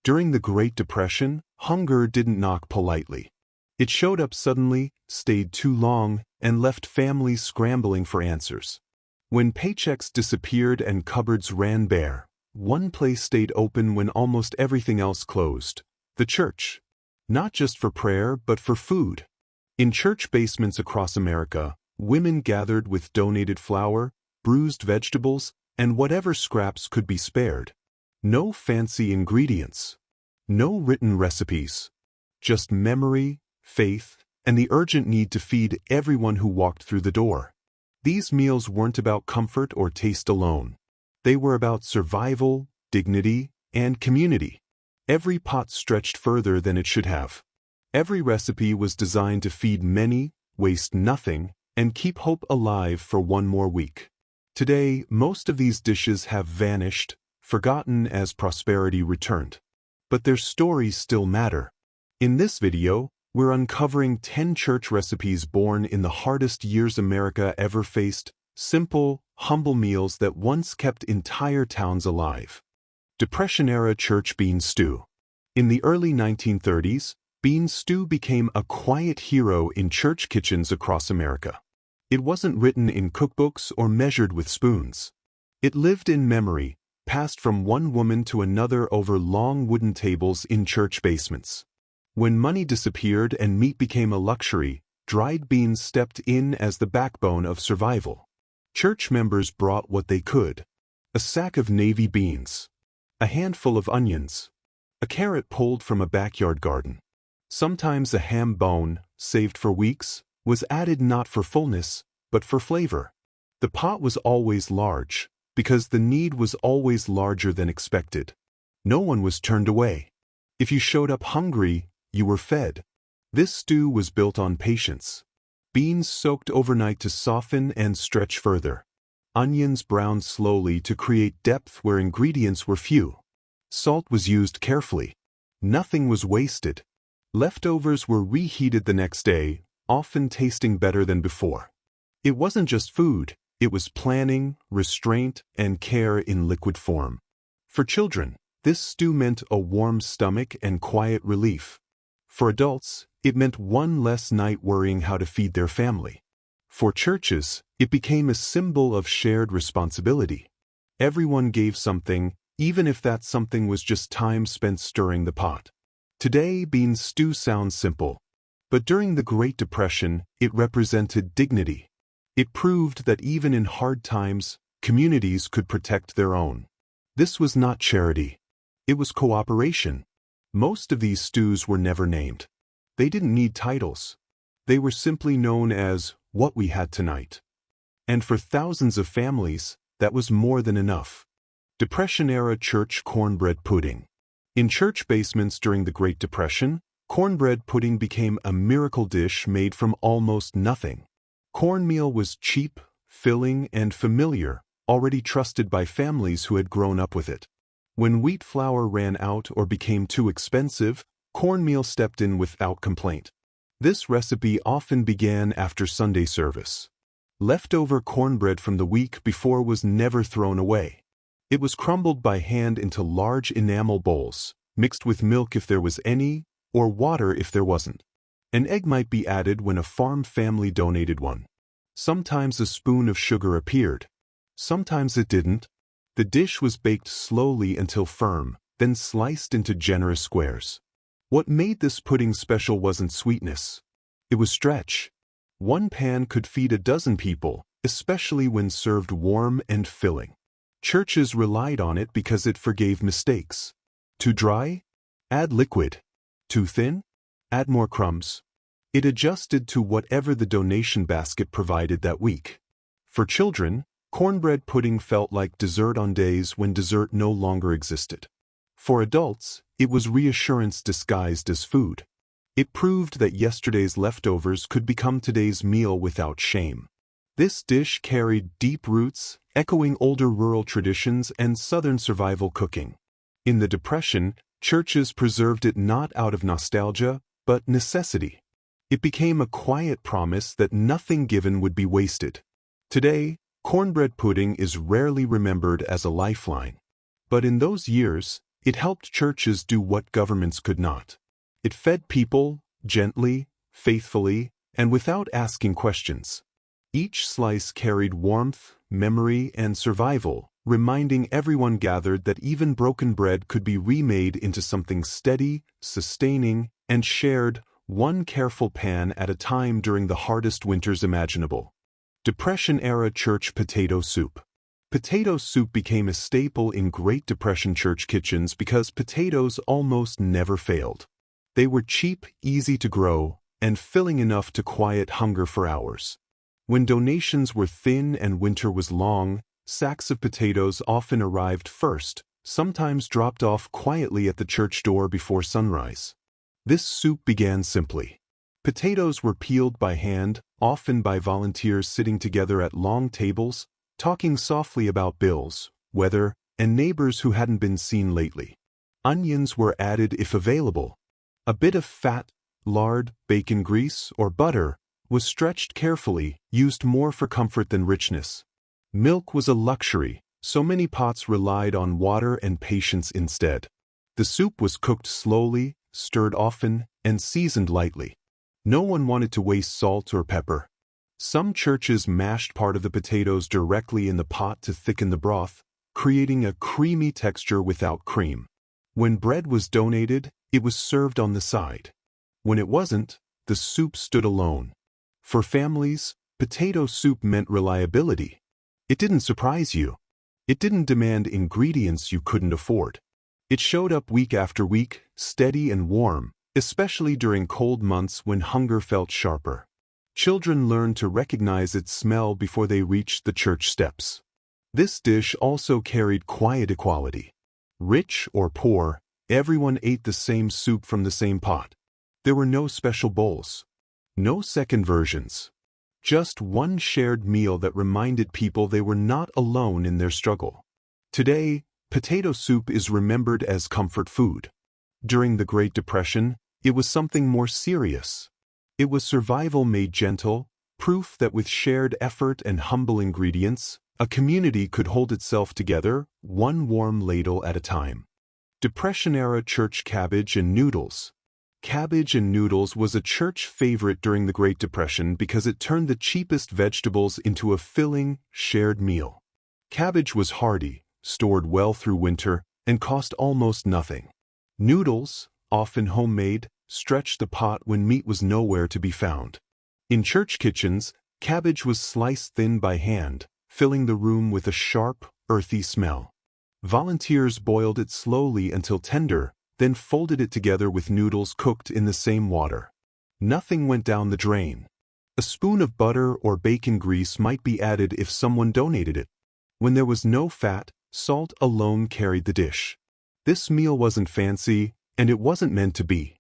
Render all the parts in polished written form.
During the Great Depression, hunger didn't knock politely. It showed up suddenly, stayed too long, and left families scrambling for answers. When paychecks disappeared and cupboards ran bare, one place stayed open when almost everything else closed: the church. Not just for prayer, but for food. In church basements across America, women gathered with donated flour, bruised vegetables, and whatever scraps could be spared. No fancy ingredients. No written recipes. Just memory, faith, and the urgent need to feed everyone who walked through the door. These meals weren't about comfort or taste alone. They were about survival, dignity, and community. Every pot stretched further than it should have. Every recipe was designed to feed many, waste nothing, and keep hope alive for one more week. Today, most of these dishes have vanished, forgotten as prosperity returned. But their stories still matter. In this video, we're uncovering 10 church recipes born in the hardest years America ever faced, simple, humble meals that once kept entire towns alive. Depression-era church bean stew. In the early 1930s, bean stew became a quiet hero in church kitchens across America. It wasn't written in cookbooks or measured with spoons. It lived in memory, passed from one woman to another over long wooden tables in church basements. When money disappeared and meat became a luxury, dried beans stepped in as the backbone of survival. Church members brought what they could: a sack of navy beans, a handful of onions, a carrot pulled from a backyard garden. Sometimes a ham bone, saved for weeks, was added not for fullness, but for flavor. The pot was always large, because the need was always larger than expected. No one was turned away. If you showed up hungry, you were fed. This stew was built on patience. Beans soaked overnight to soften and stretch further. Onions browned slowly to create depth where ingredients were few. Salt was used carefully. Nothing was wasted. Leftovers were reheated the next day, often tasting better than before. It wasn't just food. It was planning, restraint, and care in liquid form. For children, this stew meant a warm stomach and quiet relief. For adults, it meant one less night worrying how to feed their family. For churches, it became a symbol of shared responsibility. Everyone gave something, even if that something was just time spent stirring the pot. Today, bean stew sounds simple. But during the Great Depression, it represented dignity. It proved that even in hard times, communities could protect their own. This was not charity. It was cooperation. Most of these stews were never named. They didn't need titles. They were simply known as what we had tonight. And for thousands of families, that was more than enough. Depression-era church cornbread pudding. In church basements during the Great Depression, cornbread pudding became a miracle dish made from almost nothing. Cornmeal was cheap, filling, and familiar, already trusted by families who had grown up with it. When wheat flour ran out or became too expensive, cornmeal stepped in without complaint. This recipe often began after Sunday service. Leftover cornbread from the week before was never thrown away. It was crumbled by hand into large enamel bowls, mixed with milk if there was any, or water if there wasn't. An egg might be added when a farm family donated one. Sometimes a spoon of sugar appeared. Sometimes it didn't. The dish was baked slowly until firm, then sliced into generous squares. What made this pudding special wasn't sweetness. It was stretch. One pan could feed a dozen people, especially when served warm and filling. Churches relied on it because it forgave mistakes. Too dry? Add liquid. Too thin? Add more crumbs. It adjusted to whatever the donation basket provided that week. For children, cornbread pudding felt like dessert on days when dessert no longer existed. For adults, it was reassurance disguised as food. It proved that yesterday's leftovers could become today's meal without shame. This dish carried deep roots, echoing older rural traditions and Southern survival cooking. In the Depression, churches preserved it not out of nostalgia, but necessity. It became a quiet promise that nothing given would be wasted. Today, cornbread pudding is rarely remembered as a lifeline. But in those years, It helped churches do what governments could not. It fed people, gently, faithfully, and without asking questions. Each slice carried warmth, memory, and survival, reminding everyone gathered that even broken bread could be remade into something steady, sustaining, and shared, one careful pan at a time during the hardest winters imaginable. Depression-era church potato soup. Potato soup became a staple in Great Depression church kitchens because potatoes almost never failed. They were cheap, easy to grow, and filling enough to quiet hunger for hours. When donations were thin and winter was long, sacks of potatoes often arrived first, sometimes dropped off quietly at the church door before sunrise. This soup began simply. Potatoes were peeled by hand, often by volunteers sitting together at long tables, talking softly about bills, weather, and neighbors who hadn't been seen lately. Onions were added if available. A bit of fat, lard, bacon grease, or butter was stretched carefully, used more for comfort than richness. Milk was a luxury, so many pots relied on water and patience instead. The soup was cooked slowly, stirred often, and seasoned lightly. No one wanted to waste salt or pepper. Some churches mashed part of the potatoes directly in the pot to thicken the broth, creating a creamy texture without cream. When bread was donated, it was served on the side. When it wasn't, the soup stood alone. For families, potato soup meant reliability. It didn't surprise you. It didn't demand ingredients you couldn't afford. It showed up week after week, steady and warm, especially during cold months when hunger felt sharper. Children learned to recognize its smell before they reached the church steps. This dish also carried quiet equality. Rich or poor, everyone ate the same soup from the same pot. There were no special bowls. No second versions. Just one shared meal that reminded people they were not alone in their struggle. Today, potato soup is remembered as comfort food. During the Great Depression, it was something more serious. It was survival made gentle, proof that with shared effort and humble ingredients, a community could hold itself together, one warm ladle at a time. Depression-era church cabbage and noodles. Cabbage and noodles was a church favorite during the Great Depression because it turned the cheapest vegetables into a filling, shared meal. Cabbage was hardy, stored well through winter, and cost almost nothing. Noodles, often homemade, stretched the pot when meat was nowhere to be found. In church kitchens, cabbage was sliced thin by hand, filling the room with a sharp, earthy smell. Volunteers boiled it slowly until tender, then folded it together with noodles cooked in the same water. Nothing went down the drain. A spoon of butter or bacon grease might be added if someone donated it. When there was no fat, salt alone carried the dish. This meal wasn't fancy, and it wasn't meant to be.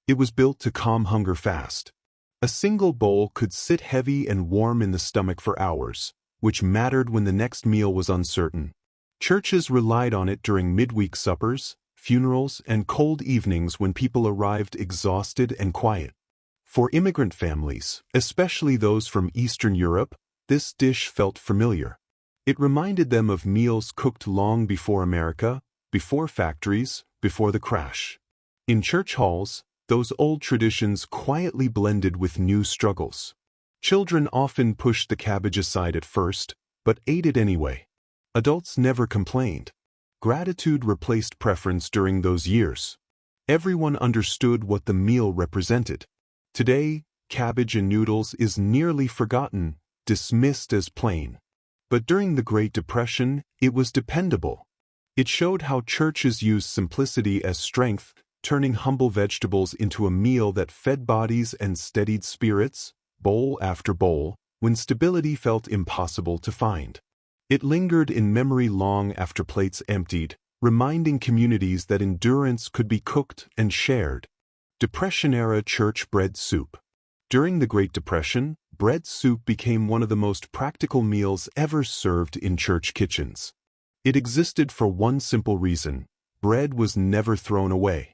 It was built to calm hunger fast. A single bowl could sit heavy and warm in the stomach for hours, which mattered when the next meal was uncertain. Churches relied on it during midweek suppers, funerals, and cold evenings when people arrived exhausted and quiet. For immigrant families, especially those from Eastern Europe, this dish felt familiar. It reminded them of meals cooked long before America, before factories, before the crash. In church halls, those old traditions quietly blended with new struggles. Children often pushed the cabbage aside at first, but ate it anyway. Adults never complained. Gratitude replaced preference during those years. Everyone understood what the meal represented. Today, cabbage and noodles is nearly forgotten, dismissed as plain. But during the Great Depression, it was dependable. It showed how churches used simplicity as strength, turning humble vegetables into a meal that fed bodies and steadied spirits, bowl after bowl, when stability felt impossible to find. It lingered in memory long after plates emptied, reminding communities that endurance could be cooked and shared. Depression-era church bread soup. During the Great Depression, bread soup became one of the most practical meals ever served in church kitchens. It existed for one simple reason: bread was never thrown away.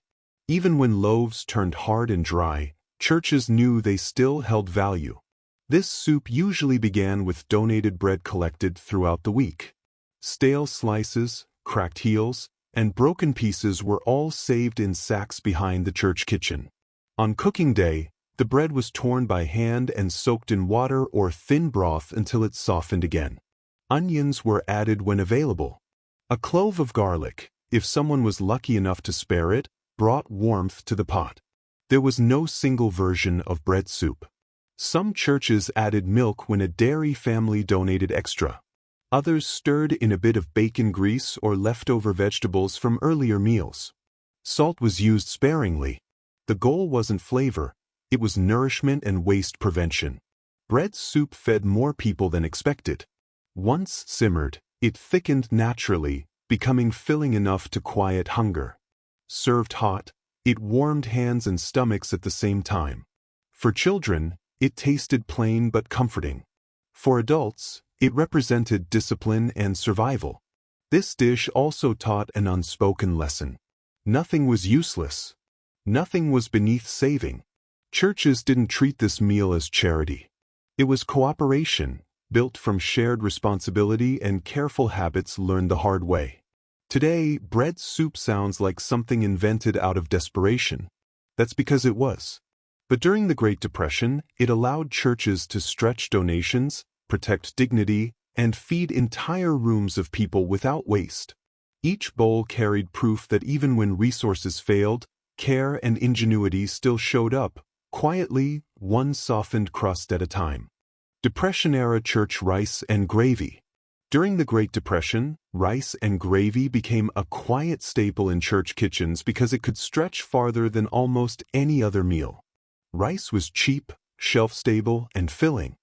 Even when loaves turned hard and dry, churches knew they still held value. This soup usually began with donated bread collected throughout the week. Stale slices, cracked heels, and broken pieces were all saved in sacks behind the church kitchen. On cooking day, the bread was torn by hand and soaked in water or thin broth until it softened again. Onions were added when available. A clove of garlic, if someone was lucky enough to spare it, brought warmth to the pot. There was no single version of bread soup. Some churches added milk when a dairy family donated extra. Others stirred in a bit of bacon grease or leftover vegetables from earlier meals. Salt was used sparingly. The goal wasn't flavor, it was nourishment and waste prevention. Bread soup fed more people than expected. Once simmered, it thickened naturally, becoming filling enough to quiet hunger. Served hot, it warmed hands and stomachs at the same time. For children, it tasted plain but comforting. For adults, it represented discipline and survival. This dish also taught an unspoken lesson. Nothing was useless. Nothing was beneath saving. Churches didn't treat this meal as charity. It was cooperation, built from shared responsibility and careful habits learned the hard way. Today, bread soup sounds like something invented out of desperation. That's because it was. But during the Great Depression, it allowed churches to stretch donations, protect dignity, and feed entire rooms of people without waste. Each bowl carried proof that even when resources failed, care and ingenuity still showed up, quietly, one softened crust at a time. Depression-era church rice and gravy. During the Great Depression, rice and gravy became a quiet staple in church kitchens because it could stretch farther than almost any other meal. Rice was cheap, shelf-stable, and filling.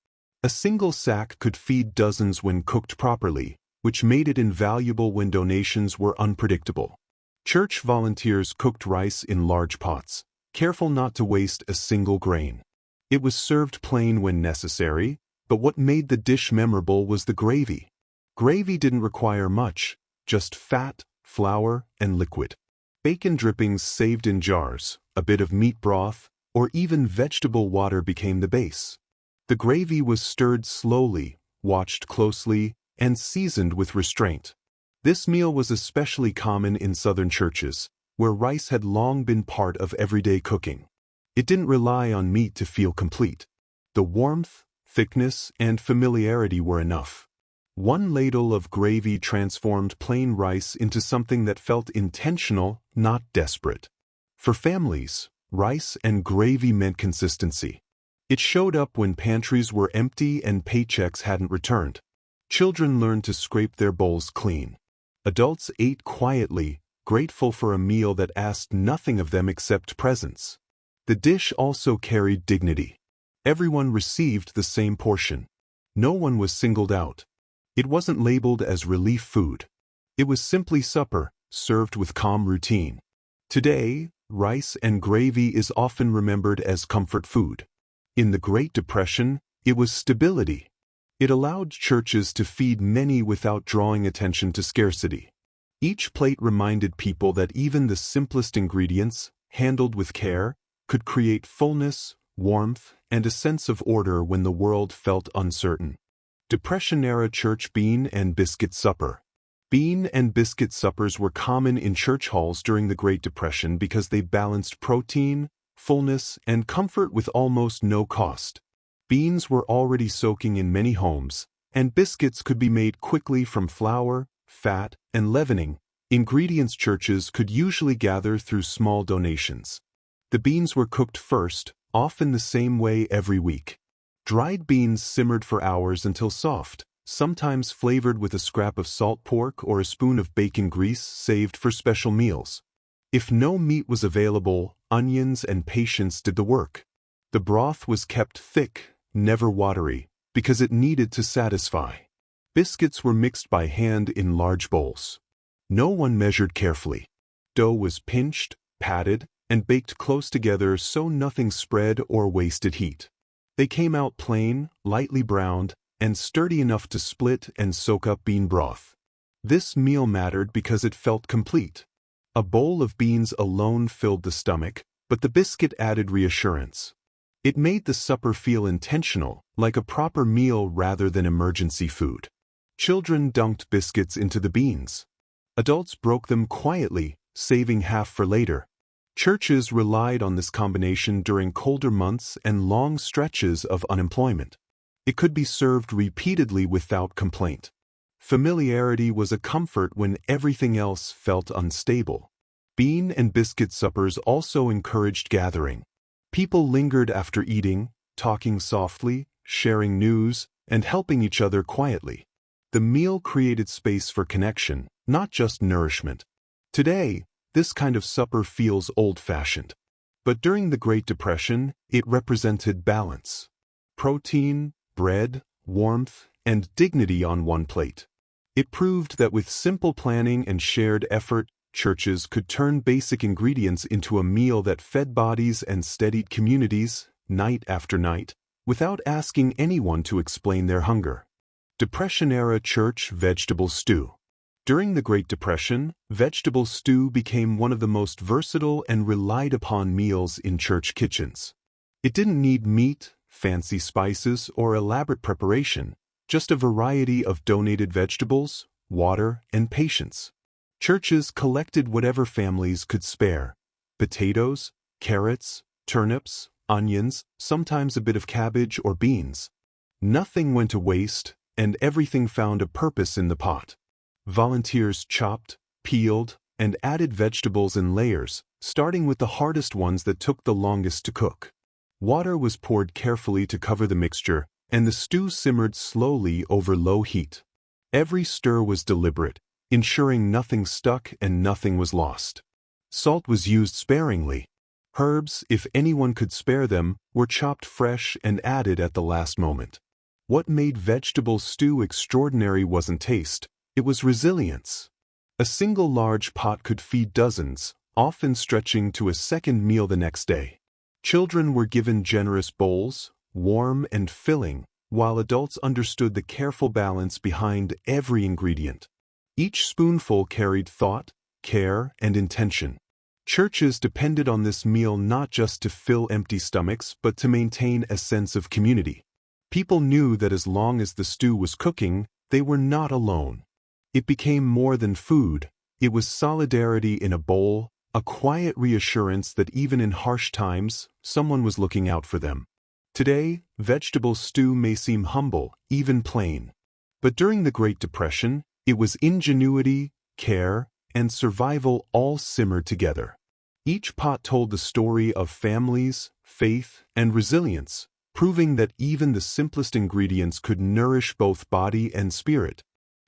A single sack could feed dozens when cooked properly, which made it invaluable when donations were unpredictable. Church volunteers cooked rice in large pots, careful not to waste a single grain. It was served plain when necessary, but what made the dish memorable was the gravy. Gravy didn't require much, just fat, flour, and liquid. Bacon drippings saved in jars, a bit of meat broth, or even vegetable water became the base. The gravy was stirred slowly, watched closely, and seasoned with restraint. This meal was especially common in Southern churches, where rice had long been part of everyday cooking. It didn't rely on meat to feel complete. The warmth, thickness, and familiarity were enough. One ladle of gravy transformed plain rice into something that felt intentional, not desperate. For families, rice and gravy meant consistency. It showed up when pantries were empty and paychecks hadn't returned. Children learned to scrape their bowls clean. Adults ate quietly, grateful for a meal that asked nothing of them except presence. The dish also carried dignity. Everyone received the same portion. No one was singled out. It wasn't labeled as relief food. It was simply supper, served with calm routine. Today, rice and gravy is often remembered as comfort food. In the Great Depression, it was stability. It allowed churches to feed many without drawing attention to scarcity. Each plate reminded people that even the simplest ingredients, handled with care, could create fullness, warmth, and a sense of order when the world felt uncertain. Depression-era church bean and biscuit supper. Bean and biscuit suppers were common in church halls during the Great Depression because they balanced protein, fullness, and comfort with almost no cost. Beans were already soaking in many homes, and biscuits could be made quickly from flour, fat, and leavening, ingredients churches could usually gather through small donations. The beans were cooked first, often the same way every week. Dried beans simmered for hours until soft, sometimes flavored with a scrap of salt pork or a spoon of bacon grease saved for special meals. If no meat was available, onions and patience did the work. The broth was kept thick, never watery, because it needed to satisfy. Biscuits were mixed by hand in large bowls. No one measured carefully. Dough was pinched, patted, and baked close together so nothing spread or wasted heat. They came out plain, lightly browned, and sturdy enough to split and soak up bean broth. This meal mattered because it felt complete. A bowl of beans alone filled the stomach, but the biscuit added reassurance. It made the supper feel intentional, like a proper meal rather than emergency food. Children dunked biscuits into the beans. Adults broke them quietly, saving half for later. Churches relied on this combination during colder months and long stretches of unemployment. It could be served repeatedly without complaint. Familiarity was a comfort when everything else felt unstable. Bean and biscuit suppers also encouraged gathering. People lingered after eating, talking softly, sharing news, and helping each other quietly. The meal created space for connection, not just nourishment. Today, this kind of supper feels old-fashioned. But during the Great Depression, it represented balance. Protein, bread, warmth, and dignity on one plate. It proved that with simple planning and shared effort, churches could turn basic ingredients into a meal that fed bodies and steadied communities, night after night, without asking anyone to explain their hunger. Depression-era church vegetable stew. During the Great Depression, vegetable stew became one of the most versatile and relied upon meals in church kitchens. It didn't need meat, fancy spices, or elaborate preparation, just a variety of donated vegetables, water, and patience. Churches collected whatever families could spare: potatoes, carrots, turnips, onions, sometimes a bit of cabbage or beans. Nothing went to waste, and everything found a purpose in the pot. Volunteers chopped, peeled, and added vegetables in layers, starting with the hardest ones that took the longest to cook. Water was poured carefully to cover the mixture, and the stew simmered slowly over low heat. Every stir was deliberate, ensuring nothing stuck and nothing was lost. Salt was used sparingly. Herbs, if anyone could spare them, were chopped fresh and added at the last moment. What made vegetable stew extraordinary wasn't taste, it was resilience. A single large pot could feed dozens, often stretching to a second meal the next day. Children were given generous bowls, warm and filling, while adults understood the careful balance behind every ingredient. Each spoonful carried thought, care, and intention. Churches depended on this meal not just to fill empty stomachs but to maintain a sense of community. People knew that as long as the stew was cooking, they were not alone. It became more than food, it was solidarity in a bowl, a quiet reassurance that even in harsh times, someone was looking out for them. Today, vegetable stew may seem humble, even plain. But during the Great Depression, it was ingenuity, care, and survival all simmered together. Each pot told the story of families, faith, and resilience, proving that even the simplest ingredients could nourish both body and spirit.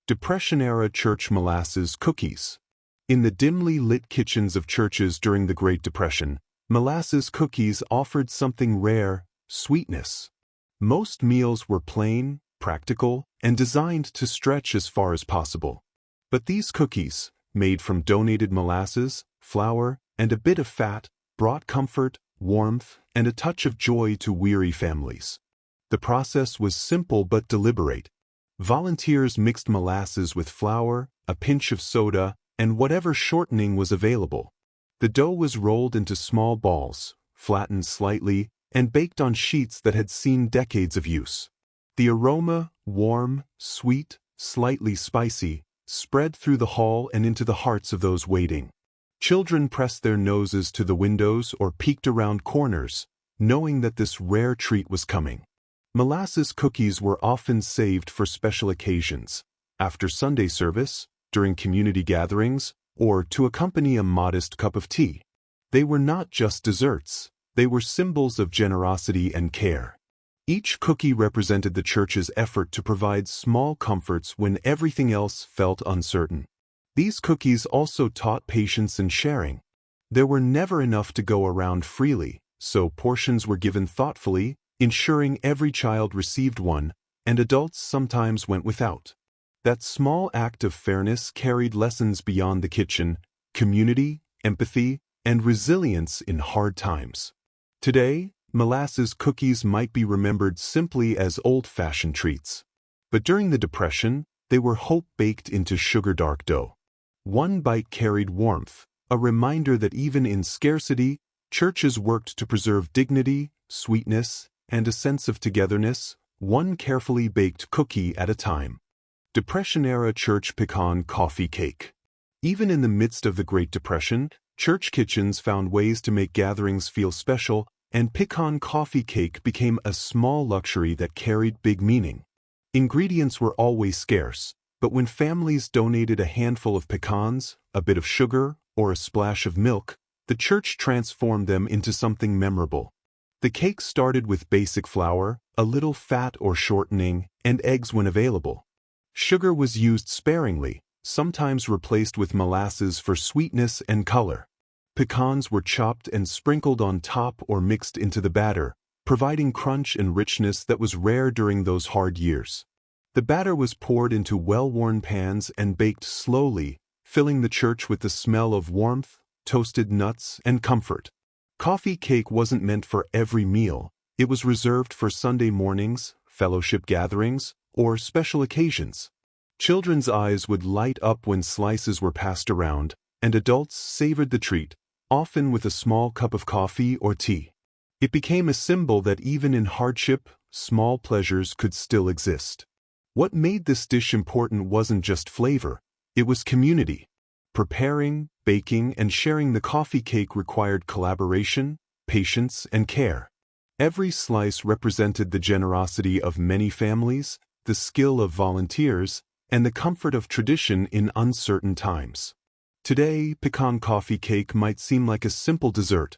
Depression-era church molasses cookies. In the dimly lit kitchens of churches during the Great Depression, molasses cookies offered something rare: sweetness. Most meals were plain, practical, and designed to stretch as far as possible. But these cookies, made from donated molasses, flour, and a bit of fat, brought comfort, warmth, and a touch of joy to weary families. The process was simple but deliberate. Volunteers mixed molasses with flour, a pinch of soda, and whatever shortening was available. The dough was rolled into small balls, flattened slightly, and baked on sheets that had seen decades of use. The aroma, warm, sweet, slightly spicy, spread through the hall and into the hearts of those waiting. Children pressed their noses to the windows or peeked around corners, knowing that this rare treat was coming. Molasses cookies were often saved for special occasions, after Sunday service, during community gatherings, or to accompany a modest cup of tea. They were not just desserts, they were symbols of generosity and care. Each cookie represented the church's effort to provide small comforts when everything else felt uncertain. These cookies also taught patience and sharing. There were never enough to go around freely, so portions were given thoughtfully, ensuring every child received one, and adults sometimes went without. That small act of fairness carried lessons beyond the kitchen: community, empathy, and resilience in hard times. Today, molasses cookies might be remembered simply as old-fashioned treats. But during the Depression, they were hope baked into sugar-dark dough. One bite carried warmth, a reminder that even in scarcity, churches worked to preserve dignity, sweetness, and a sense of togetherness, one carefully baked cookie at a time. Depression-era church pecan coffee cake. Even in the midst of the Great Depression, church kitchens found ways to make gatherings feel special, and pecan coffee cake became a small luxury that carried big meaning. Ingredients were always scarce, but when families donated a handful of pecans, a bit of sugar, or a splash of milk, the church transformed them into something memorable. The cake started with basic flour, a little fat or shortening, and eggs when available. Sugar was used sparingly, sometimes replaced with molasses for sweetness and color. Pecans were chopped and sprinkled on top or mixed into the batter, providing crunch and richness that was rare during those hard years. The batter was poured into well-worn pans and baked slowly, filling the church with the smell of warmth, toasted nuts, and comfort. Coffee cake wasn't meant for every meal. It was reserved for Sunday mornings, fellowship gatherings, or special occasions. Children's eyes would light up when slices were passed around, and adults savored the treat, often with a small cup of coffee or tea. It became a symbol that even in hardship, small pleasures could still exist. What made this dish important wasn't just flavor, it was community. Preparing, baking, and sharing the coffee cake required collaboration, patience, and care. Every slice represented the generosity of many families, the skill of volunteers, and the comfort of tradition in uncertain times. Today, pecan coffee cake might seem like a simple dessert,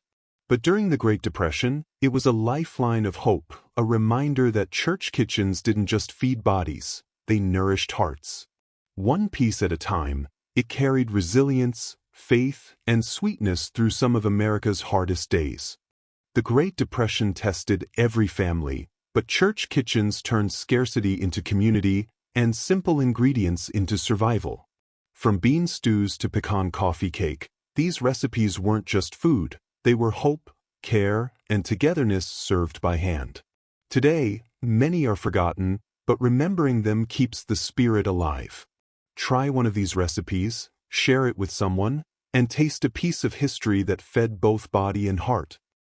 but during the Great Depression, it was a lifeline of hope, a reminder that church kitchens didn't just feed bodies, they nourished hearts. One piece at a time, it carried resilience, faith, and sweetness through some of America's hardest days. The Great Depression tested every family, but church kitchens turned scarcity into community and simple ingredients into survival. From bean stews to pecan coffee cake, these recipes weren't just food, they were hope, care, and togetherness served by hand. Today, many are forgotten, but remembering them keeps the spirit alive. Try one of these recipes, share it with someone, and taste a piece of history that fed both body and heart.